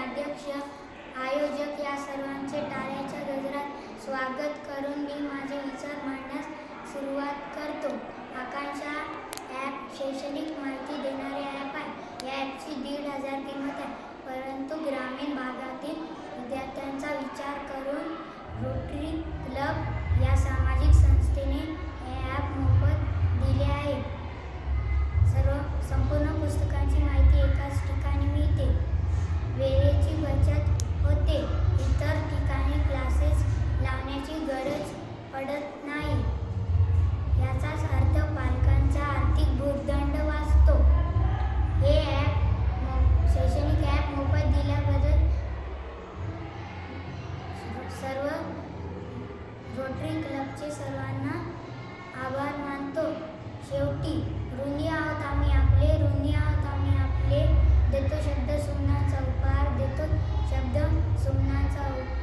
अध्यक्ष, आयोजक या सर्वांचे टाळ्याच्या गजरात स्वागत करून मी माझे विचार मांडण्यास सुरुवात करतो. आकांक्षा ॲप शैक्षणिक माहिती देणारे ॲप आहे. या ॲपची 1,500 किंमत आहे, परंतु ग्रामीण भागातील विद्यार्थ्यांचा विचार करून रोटरी क्लब या सामाजिक संस्थेने हे ॲप मोफत दिले आहे. संपूर्ण पुस्तकांची माहिती एकाच ठिकाणी मिळते. वेळेची बचत होते. इतर ठिकाणी क्लासेस लावण्याची गरज पडत नाही. याचाच अर्थ पालकांचा आर्थिक भुर्दंड वाचतो. हे शैक्षणिक ॲप मोफत दिल्याबद्दल सर्व रोटरी क्लबचे सर्वांना आभार मानतो. शेवटी ऋणी आहोत आम्ही आपले, ऋणी आहोत आम्ही आपले. देतो शब्द सुमनाचा उपहार, देतो शब्द सुमनाचा उपहार.